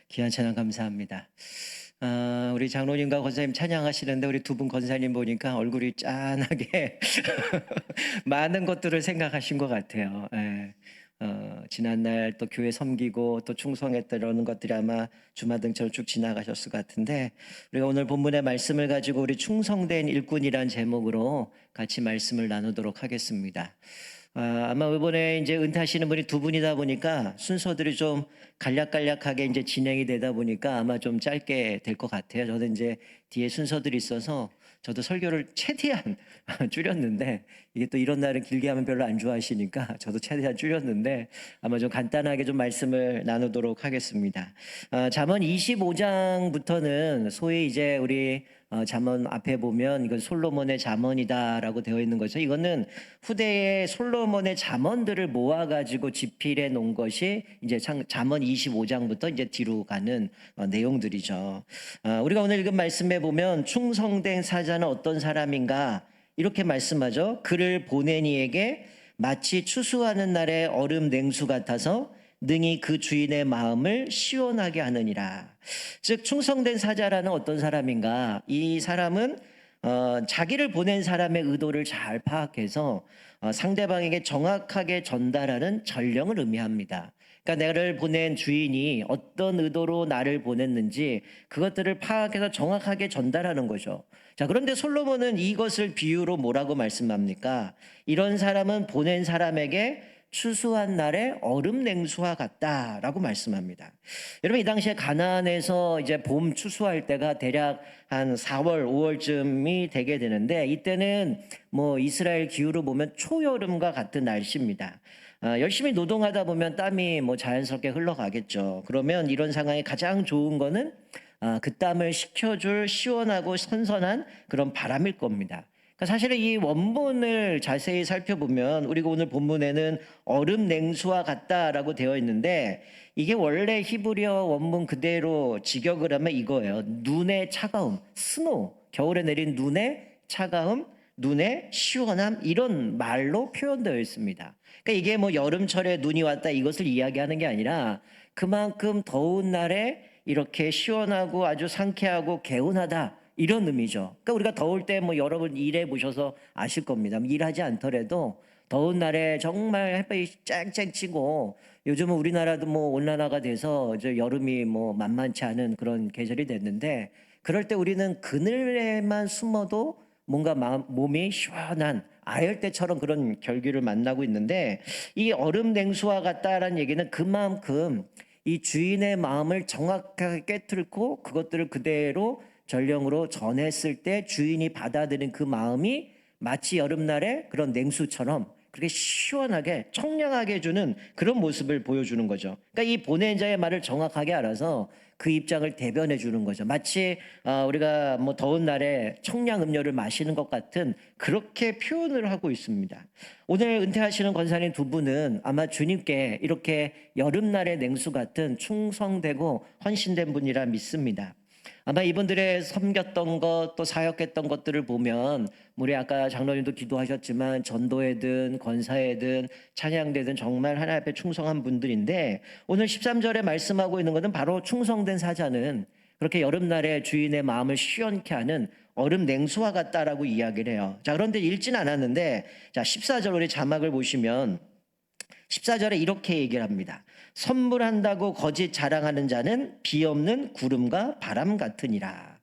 귀한 찬양 감사합니다. 우리 장로님과 권사님 찬양하시는데 우리 두 분 권사님 보니까 얼굴이 짠하게 많은 것들을 생각하신 것 같아요. 예. 지난날 또 교회 섬기고 또 충성했던 이런 것들이 아마 주마등처럼 쭉 지나가셨을 것 같은데, 우리가 오늘 본문의 말씀을 가지고 우리 충성된 일꾼이란 제목으로 같이 말씀을 나누도록 하겠습니다. 아마 이번에 이제 은퇴하시는 분이 두 분이다 보니까 순서들이 좀 간략간략하게 이제 진행이 되다 보니까 아마 좀 짧게 될 것 같아요. 저는 이제 뒤에 순서들이 있어서 저도 설교를 최대한 줄였는데, 이게 또 이런 날은 길게 하면 별로 안 좋아하시니까 저도 최대한 줄였는데 아마 좀 간단하게 좀 말씀을 나누도록 하겠습니다. 잠언 25장부터는 소위 이제 우리 잠언 앞에 보면 이건 솔로몬의 잠언이다라고 되어 있는 거죠. 이거는 후대의 솔로몬의 잠언들을 모아가지고 집필해 놓은 것이 이제 잠언 25장부터 이제 뒤로 가는 내용들이죠. 우리가 오늘 읽은 말씀에 보면 충성된 사자는 어떤 사람인가 이렇게 말씀하죠. 그를 보낸 이에게 마치 추수하는 날의 얼음 냉수 같아서 능히 그 주인의 마음을 시원하게 하느니라. 즉 충성된 사자라는 어떤 사람인가? 이 사람은 자기를 보낸 사람의 의도를 잘 파악해서 상대방에게 정확하게 전달하는 전령을 의미합니다. 그러니까 나를 보낸 주인이 어떤 의도로 나를 보냈는지 그것들을 파악해서 정확하게 전달하는 거죠. 자, 그런데 솔로몬은 이것을 비유로 뭐라고 말씀합니까? 이런 사람은 보낸 사람에게 추수한 날에 얼음 냉수와 같다라고 말씀합니다. 여러분, 이 당시에 가나안에서 이제 봄 추수할 때가 대략 한 4월, 5월쯤이 되게 되는데, 이때는 뭐 이스라엘 기후로 보면 초여름과 같은 날씨입니다. 열심히 노동하다 보면 땀이 뭐 자연스럽게 흘러가겠죠. 그러면 이런 상황에 가장 좋은 거는 그 땀을 식혀줄 시원하고 선선한 그런 바람일 겁니다. 그러니까 사실은 이 원문을 자세히 살펴보면 우리가 오늘 본문에는 얼음 냉수와 같다라고 되어 있는데, 이게 원래 히브리어 원문 그대로 직역을 하면 이거예요. 눈의 차가움, 스노우, 겨울에 내린 눈의 차가움, 눈의 시원함, 이런 말로 표현되어 있습니다. 그러니까 이게 뭐 여름철에 눈이 왔다 이것을 이야기하는 게 아니라 그만큼 더운 날에 이렇게 시원하고 아주 상쾌하고 개운하다, 이런 의미죠. 그러니까 우리가 더울 때 뭐 여러분 일해 보셔서 아실 겁니다. 일하지 않더라도 더운 날에 정말 햇볕이 쨍쨍 치고, 요즘은 우리나라도 뭐 온난화가 돼서 이제 여름이 뭐 만만치 않은 그런 계절이 됐는데, 그럴 때 우리는 그늘에만 숨어도 뭔가 몸이 시원한 아열대처럼 그런 결기를 만나고 있는데, 이 얼음 냉수와 같다라는 얘기는 그만큼 이 주인의 마음을 정확하게 깨뚫고 그것들을 그대로 전령으로 전했을 때 주인이 받아들인 그 마음이 마치 여름날에 그런 냉수처럼 그렇게 시원하게 청량하게 해주는 그런 모습을 보여주는 거죠. 그러니까 이 보낸 자의 말을 정확하게 알아서 그 입장을 대변해 주는 거죠. 마치 우리가 뭐 더운 날에 청량 음료를 마시는 것 같은 그렇게 표현을 하고 있습니다. 오늘 은퇴하시는 권사님 두 분은 아마 주님께 이렇게 여름날의 냉수 같은 충성되고 헌신된 분이라 믿습니다. 아마 이분들의 섬겼던 것, 또 사역했던 것들을 보면 우리 아까 장로님도 기도하셨지만 전도회든 권사회든 찬양대든 정말 하나님 앞에 충성한 분들인데, 오늘 13절에 말씀하고 있는 것은 바로 충성된 사자는 그렇게 여름날에 주인의 마음을 시원케 하는 얼음 냉수와 같다라고 이야기를 해요. 자, 그런데 읽진 않았는데, 자, 14절 우리 자막을 보시면 14절에 이렇게 얘기를 합니다. 선물한다고 거짓 자랑하는 자는 비 없는 구름과 바람 같으니라.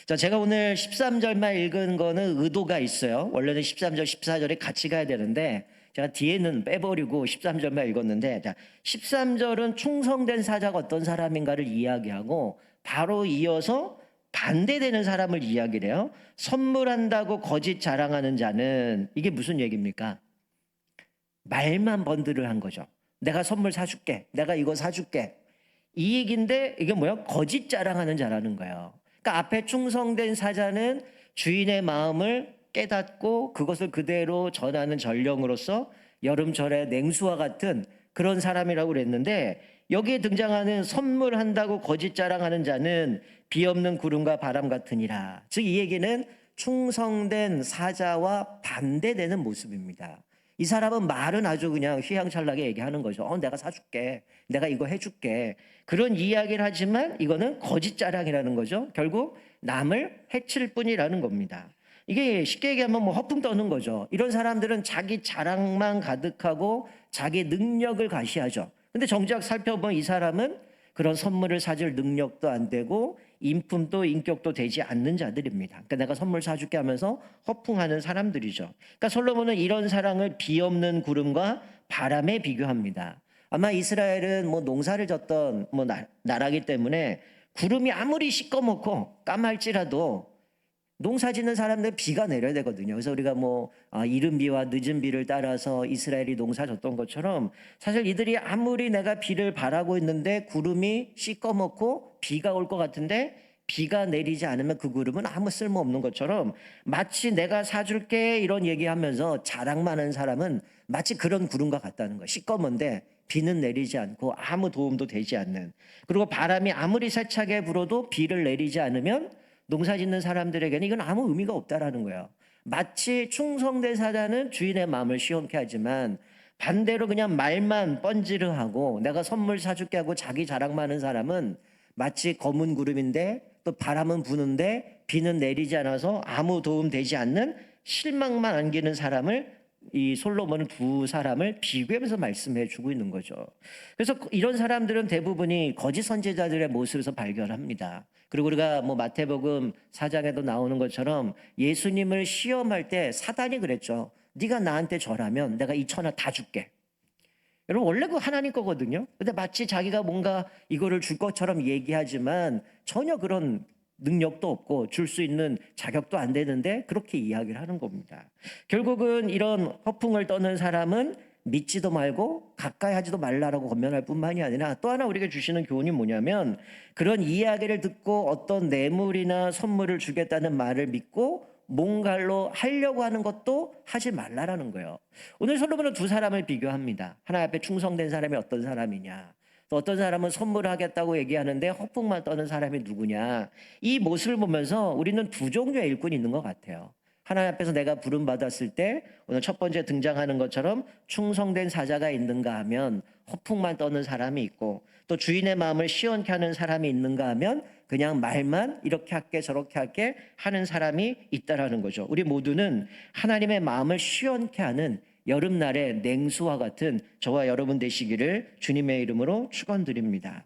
자, 제가 오늘 13절만 읽은 거는 의도가 있어요. 원래는 13절, 14절에 같이 가야 되는데 제가 뒤에는 빼버리고 13절만 읽었는데, 자, 13절은 충성된 사자가 어떤 사람인가를 이야기하고 바로 이어서 반대되는 사람을 이야기를 해요. 선물한다고 거짓 자랑하는 자는, 이게 무슨 얘기입니까? 말만 번들을 한 거죠. 내가 선물 사줄게, 내가 이거 사줄게, 이 얘기인데 이게 뭐야? 거짓 자랑하는 자라는 거예요. 그러니까 앞에 충성된 사자는 주인의 마음을 깨닫고 그것을 그대로 전하는 전령으로서 여름철의 냉수와 같은 그런 사람이라고 그랬는데, 여기에 등장하는 선물한다고 거짓 자랑하는 자는 비 없는 구름과 바람 같으니라. 즉 이 얘기는 충성된 사자와 반대되는 모습입니다. 이 사람은 말은 아주 그냥 휘황찬란하게 얘기하는 거죠. 내가 사줄게. 내가 이거 해줄게. 그런 이야기를 하지만 이거는 거짓 자랑이라는 거죠. 결국 남을 해칠 뿐이라는 겁니다. 이게 쉽게 얘기하면 뭐 허풍 떠는 거죠. 이런 사람들은 자기 자랑만 가득하고 자기 능력을 과시하죠. 근데 정작 살펴보면 이 사람은 그런 선물을 사줄 능력도 안 되고 인품도 인격도 되지 않는 자들입니다. 그러니까 내가 선물 사줄게 하면서 허풍하는 사람들이죠. 그러니까 솔로몬은 이런 사랑을 비없는 구름과 바람에 비교합니다. 아마 이스라엘은 뭐 농사를 졌던 뭐 나라기 때문에 구름이 아무리 시꺼멓고 까말지라도 농사 짓는 사람들 비가 내려야 되거든요. 그래서 우리가 뭐 이른 비와 늦은 비를 따라서 이스라엘이 농사 졌던 것처럼 사실 이들이 아무리 내가 비를 바라고 있는데 구름이 시꺼멓고 비가 올 것 같은데 비가 내리지 않으면 그 구름은 아무 쓸모 없는 것처럼 마치 내가 사줄게 이런 얘기하면서 자랑만 하는 사람은 마치 그런 구름과 같다는 거예요. 시꺼먼데 비는 내리지 않고 아무 도움도 되지 않는, 그리고 바람이 아무리 세차게 불어도 비를 내리지 않으면 농사 짓는 사람들에게는 이건 아무 의미가 없다라는 거예요. 마치 충성된 사자는 주인의 마음을 시원케 하지만 반대로 그냥 말만 뻔지르하고 내가 선물 사줄게 하고 자기 자랑만 하는 사람은 마치 검은 구름인데 또 바람은 부는데 비는 내리지 않아서 아무 도움 되지 않는 실망만 안기는 사람을, 이 솔로몬은 두 사람을 비교하면서 말씀해 주고 있는 거죠. 그래서 이런 사람들은 대부분이 거짓 선지자들의 모습에서 발견합니다. 그리고 우리가 뭐 마태복음 4장에도 나오는 것처럼 예수님을 시험할 때 사단이 그랬죠. 네가 나한테 절하면 내가 이 천하 다 줄게. 여러분 원래 그 하나님 거거든요. 근데 마치 자기가 뭔가 이거를 줄 것처럼 얘기하지만 전혀 그런 능력도 없고 줄 수 있는 자격도 안 되는데 그렇게 이야기를 하는 겁니다. 결국은 이런 허풍을 떠는 사람은 믿지도 말고 가까이 하지도 말라라고 권면할 뿐만이 아니라 또 하나 우리에게 주시는 교훈이 뭐냐면 그런 이야기를 듣고 어떤 뇌물이나 선물을 주겠다는 말을 믿고 뭔가로 하려고 하는 것도 하지 말라라는 거예요. 오늘 솔로몬은 두 사람을 비교합니다. 하나 앞에 충성된 사람이 어떤 사람이냐, 또 어떤 사람은 선물하겠다고 얘기하는데 허풍만 떠는 사람이 누구냐. 이 모습을 보면서 우리는 두 종류의 일꾼이 있는 것 같아요. 하나님 앞에서 내가 부름받았을 때 오늘 첫 번째 등장하는 것처럼 충성된 사자가 있는가 하면 허풍만 떠는 사람이 있고, 또 주인의 마음을 시원케 하는 사람이 있는가 하면 그냥 말만 이렇게 할게 저렇게 할게 하는 사람이 있다라는 거죠. 우리 모두는 하나님의 마음을 시원케 하는 여름날의 냉수와 같은 저와 여러분 되시기를 주님의 이름으로 축원드립니다.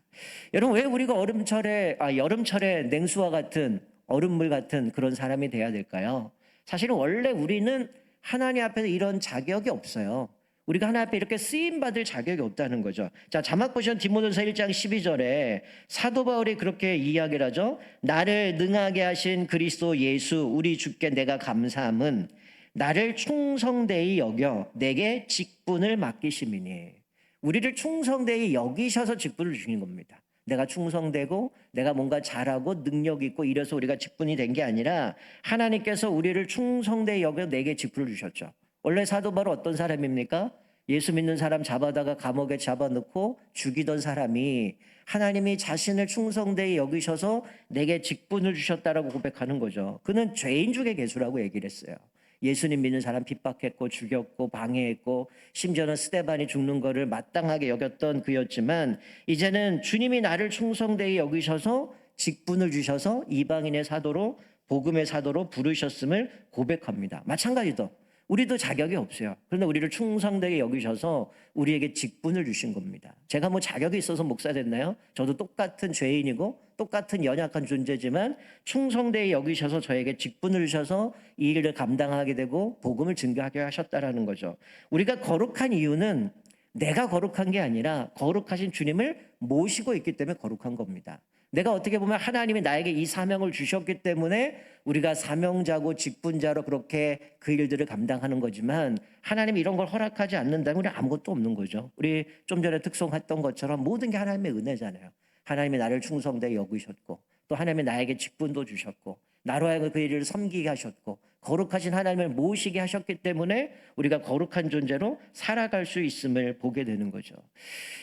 여러분 왜 우리가 여름철에 냉수와 같은 얼음물 같은 그런 사람이 돼야 될까요? 사실은 원래 우리는 하나님 앞에서 이런 자격이 없어요. 우리가 하나님 앞에 이렇게 쓰임받을 자격이 없다는 거죠. 자, 자막 보시면 디모데후서 1장 12절에 사도 바울이 그렇게 이야기를 하죠. 나를 능하게 하신 그리스도 예수 우리 주께 내가 감사함은 나를 충성되이 여겨 내게 직분을 맡기심이니. 우리를 충성되이 여기셔서 직분을 주신 겁니다. 내가 충성되고 내가 뭔가 잘하고 능력 있고 이래서 우리가 직분이 된 게 아니라 하나님께서 우리를 충성되이 여겨 내게 직분을 주셨죠. 원래 사도 바울은 어떤 사람입니까? 예수 믿는 사람 잡아다가 감옥에 잡아넣고 죽이던 사람이 하나님이 자신을 충성되이 여기셔서 내게 직분을 주셨다라고 고백하는 거죠. 그는 죄인 중에 괴수라고 얘기를 했어요. 예수님 믿는 사람 핍박했고 죽였고 방해했고 심지어는 스데반이 죽는 거를 마땅하게 여겼던 그였지만 이제는 주님이 나를 충성되이 여기셔서 직분을 주셔서 이방인의 사도로, 복음의 사도로 부르셨음을 고백합니다. 마찬가지도 우리도 자격이 없어요. 그런데 우리를 충성되게 여기셔서 우리에게 직분을 주신 겁니다. 제가 뭐 자격이 있어서 목사 됐나요? 저도 똑같은 죄인이고 똑같은 연약한 존재지만 충성되게 여기셔서 저에게 직분을 주셔서 이 일을 감당하게 되고 복음을 증거하게 하셨다라는 거죠. 우리가 거룩한 이유는 내가 거룩한 게 아니라 거룩하신 주님을 모시고 있기 때문에 거룩한 겁니다. 내가 어떻게 보면 하나님이 나에게 이 사명을 주셨기 때문에 우리가 사명자고 직분자로 그렇게 그 일들을 감당하는 거지만 하나님이 이런 걸 허락하지 않는다면 우리 아무것도 없는 거죠. 우리 좀 전에 특송했던 것처럼 모든 게 하나님의 은혜잖아요. 하나님이 나를 충성되게 여기셨고 또 하나님이 나에게 직분도 주셨고 나로 하여금 그 일을 섬기게 하셨고 거룩하신 하나님을 모시게 하셨기 때문에 우리가 거룩한 존재로 살아갈 수 있음을 보게 되는 거죠.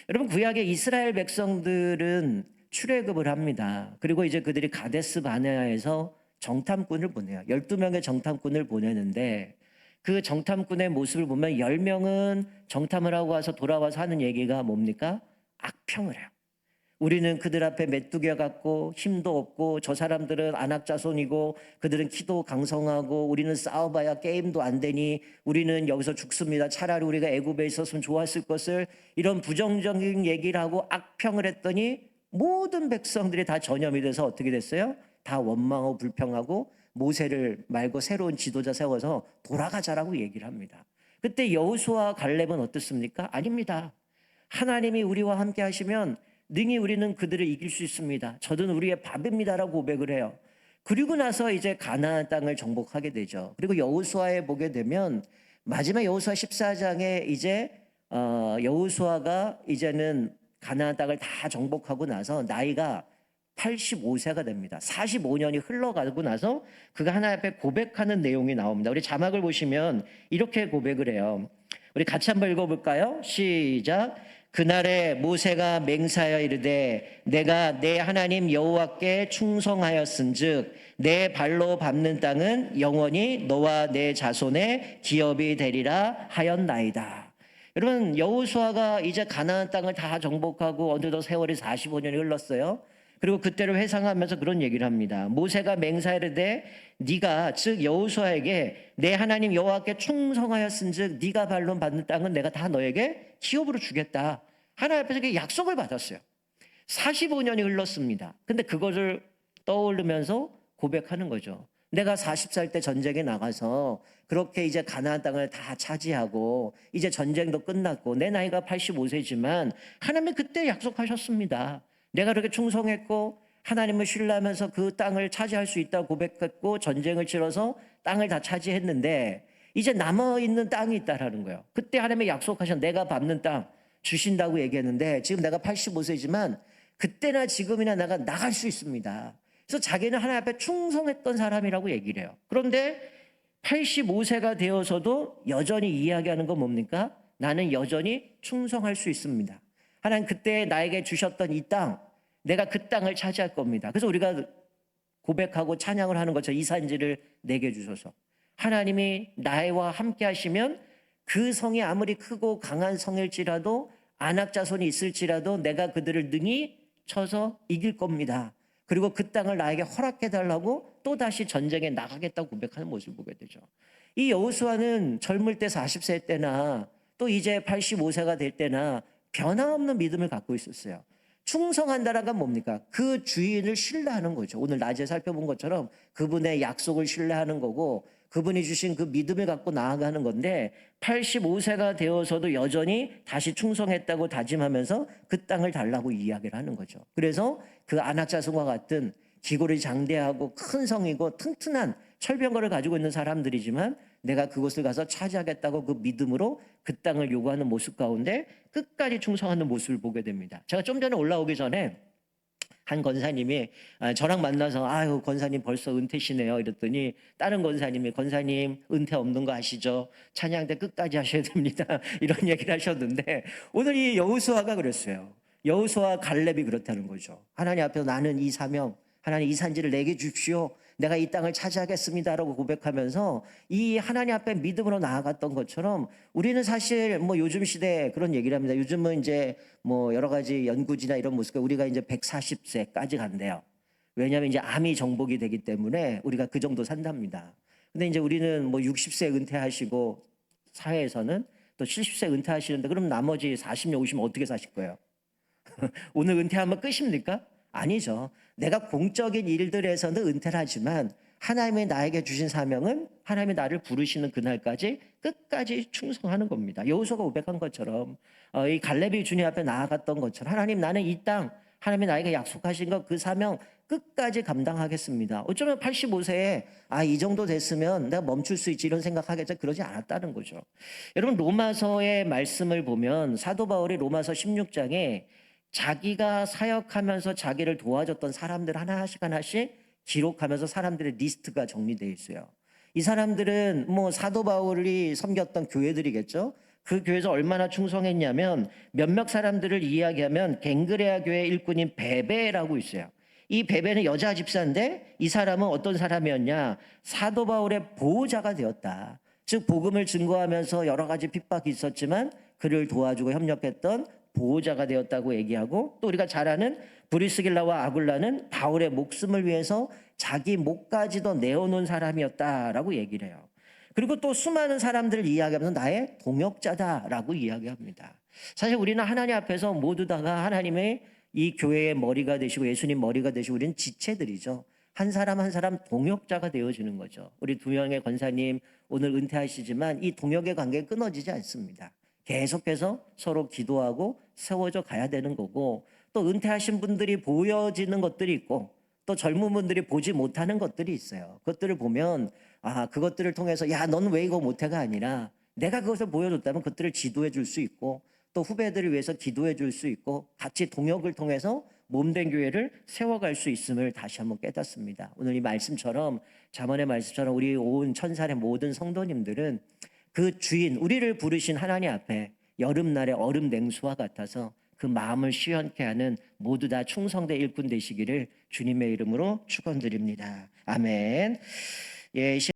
여러분 구약의 이스라엘 백성들은 출애굽을 합니다. 그리고 이제 그들이 가데스 바네아에서 정탐꾼을 보내요. 12명의 정탐꾼을 보내는데 그 정탐꾼의 모습을 보면 10명은 정탐을 하고 와서 돌아와서 하는 얘기가 뭡니까? 악평을 해요. 우리는 그들 앞에 메뚜기와 같고 힘도 없고 저 사람들은 안악자손이고 그들은 키도 강성하고 우리는 싸워봐야 게임도 안 되니 우리는 여기서 죽습니다. 차라리 우리가 애굽에 있었으면 좋았을 것을, 이런 부정적인 얘기를 하고 악평을 했더니 모든 백성들이 다 전염이 돼서 어떻게 됐어요? 다 원망하고 불평하고 모세를 말고 새로운 지도자 세워서 돌아가자라고 얘기를 합니다. 그때 여호수아와 갈렙은 어떻습니까? 아닙니다. 하나님이 우리와 함께 하시면 능히 우리는 그들을 이길 수 있습니다. 저는 우리의 밥입니다라고 고백을 해요. 그리고 나서 이제 가나안 땅을 정복하게 되죠. 그리고 여호수아에 보게 되면 마지막 여호수아 14장에 이제 여호수아가 이제는 가나안 땅을 다 정복하고 나서 나이가 85세가 됩니다. 45년이 흘러가고 나서 그가 하나님 앞에 고백하는 내용이 나옵니다. 우리 자막을 보시면 이렇게 고백을 해요. 우리 같이 한번 읽어볼까요? 시작. 그날에 모세가 맹세하여 이르되 내가 내 하나님 여호와께 충성하였은즉 내 발로 밟는 땅은 영원히 너와 내 자손의 기업이 되리라 하였나이다. 여러분, 여호수아가 이제 가나안 땅을 다 정복하고 어느덧 세월이 45년이 흘렀어요. 그리고 그때를 회상하면서 그런 얘기를 합니다. 모세가 맹세하되 네가 즉 여호수아에게 내 하나님 여호와께 충성하였은즉 네가 발로 받는 땅은 내가 다 너에게 기업으로 주겠다. 하나님 앞에서 약속을 받았어요. 45년이 흘렀습니다. 근데 그것을 떠오르면서 고백하는 거죠. 내가 40살 때 전쟁에 나가서 그렇게 이제 가나안 땅을 다 차지하고 이제 전쟁도 끝났고 내 나이가 85세지만 하나님이 그때 약속하셨습니다. 내가 그렇게 충성했고 하나님을 신뢰하면서 그 땅을 차지할 수 있다고 고백했고 전쟁을 치러서 땅을 다 차지했는데 이제 남아있는 땅이 있다라는 거예요. 그때 하나님이 약속하신 내가 밟는 땅 주신다고 얘기했는데 지금 내가 85세지만 그때나 지금이나 내가 나갈 수 있습니다. 그래서 자기는 하나님 앞에 충성했던 사람이라고 얘기를 해요. 그런데 85세가 되어서도 여전히 이야기하는 건 뭡니까? 나는 여전히 충성할 수 있습니다. 하나님 그때 나에게 주셨던 이 땅, 내가 그 땅을 차지할 겁니다. 그래서 우리가 고백하고 찬양을 하는 것처럼 이 산지를 내게 주소서. 하나님이 나와 함께 하시면 그 성이 아무리 크고 강한 성일지라도 안악자손이 있을지라도 내가 그들을 능히 쳐서 이길 겁니다. 그리고 그 땅을 나에게 허락해달라고 또다시 전쟁에 나가겠다고 고백하는 모습을 보게 되죠. 이 여호수아는 젊을 때 40세 때나 또 이제 85세가 될 때나 변함없는 믿음을 갖고 있었어요. 충성한다는 건 뭡니까? 그 주인을 신뢰하는 거죠. 오늘 낮에 살펴본 것처럼 그분의 약속을 신뢰하는 거고 그분이 주신 그 믿음을 갖고 나아가는 건데 85세가 되어서도 여전히 다시 충성했다고 다짐하면서 그 땅을 달라고 이야기를 하는 거죠. 그래서 그 안악자손과 같은 기골이 장대하고 큰 성이고 튼튼한 철병거를 가지고 있는 사람들이지만 내가 그곳을 가서 차지하겠다고 그 믿음으로 그 땅을 요구하는 모습 가운데 끝까지 충성하는 모습을 보게 됩니다. 제가 좀 전에 올라오기 전에 한 권사님이 저랑 만나서 아유 권사님 벌써 은퇴시네요 이랬더니 다른 권사님 은퇴 없는 거 아시죠? 찬양 때 끝까지 하셔야 됩니다. 이런 얘기를 하셨는데 오늘 이 여호수아가 그랬어요. 여호수아 갈렙이 그렇다는 거죠. 하나님 앞에서 나는 이 사명, 하나님 이 산지를 내게 주십시오. 내가 이 땅을 차지하겠습니다라고 고백하면서 이 하나님 앞에 믿음으로 나아갔던 것처럼 우리는 사실 뭐 요즘 시대에 그런 얘기를 합니다. 요즘은 이제 뭐 여러 가지 연구지나 이런 모습과 우리가 이제 140세까지 간대요. 왜냐하면 이제 암이 정복이 되기 때문에 우리가 그 정도 산답니다. 근데 이제 우리는 뭐 60세 은퇴하시고 사회에서는 또 70세 은퇴하시는데 그럼 나머지 40년, 50년 어떻게 사실 거예요? 오늘 은퇴하면 끝입니까? 아니죠. 내가 공적인 일들에서는 은퇴를 하지만 하나님이 나에게 주신 사명은 하나님이 나를 부르시는 그날까지 끝까지 충성하는 겁니다. 여호수아가 고백한 것처럼 이 갈렙이 주님 앞에 나아갔던 것처럼 하나님 나는 이 땅 하나님이 나에게 약속하신 것 그 사명 끝까지 감당하겠습니다. 어쩌면 85세에 이 정도 됐으면 내가 멈출 수 있지 이런 생각하겠죠. 그러지 않았다는 거죠. 여러분 로마서의 말씀을 보면 사도 바울이 로마서 16장에 자기가 사역하면서 자기를 도와줬던 사람들 하나씩 기록하면서 사람들의 리스트가 정리되어 있어요. 이 사람들은 뭐 사도 바울이 섬겼던 교회들이겠죠. 그 교회에서 얼마나 충성했냐면 몇몇 사람들을 이야기하면 갱그레아 교회 일꾼인 베베라고 있어요. 이 베베는 여자 집사인데 이 사람은 어떤 사람이었냐? 사도 바울의 보호자가 되었다. 즉 복음을 증거하면서 여러 가지 핍박이 있었지만 그를 도와주고 협력했던 보호자가 되었다고 얘기하고, 또 우리가 잘 아는 브리스길라와 아굴라는 바울의 목숨을 위해서 자기 목까지도 내어놓은 사람이었다라고 얘기를 해요. 그리고 또 수많은 사람들을 이야기하면서 나의 동역자다라고 이야기합니다. 사실 우리는 하나님 앞에서 모두 다가 하나님의 이 교회의 머리가 되시고 예수님 머리가 되시고 우리는 지체들이죠. 한 사람 한 사람 동역자가 되어주는 거죠. 우리 두 명의 권사님 오늘 은퇴하시지만 이 동역의 관계는 끊어지지 않습니다. 계속해서 서로 기도하고 세워져 가야 되는 거고, 또 은퇴하신 분들이 보여지는 것들이 있고 또 젊은 분들이 보지 못하는 것들이 있어요. 그것들을 보면 그것들을 통해서 야, 넌 왜 이거 못해가 아니라 내가 그것을 보여줬다면 그것들을 지도해 줄 수 있고 또 후배들을 위해서 기도해 줄 수 있고 같이 동역을 통해서 몸된 교회를 세워갈 수 있음을 다시 한번 깨닫습니다. 오늘 이 말씀처럼, 잠언의 말씀처럼 우리 온 천살의 모든 성도님들은 그 주인, 우리를 부르신 하나님 앞에 여름날의 얼음 냉수와 같아서 그 마음을 시원케 하는 모두 다 충성된 일꾼 되시기를 주님의 이름으로 축원드립니다. 아멘. 예.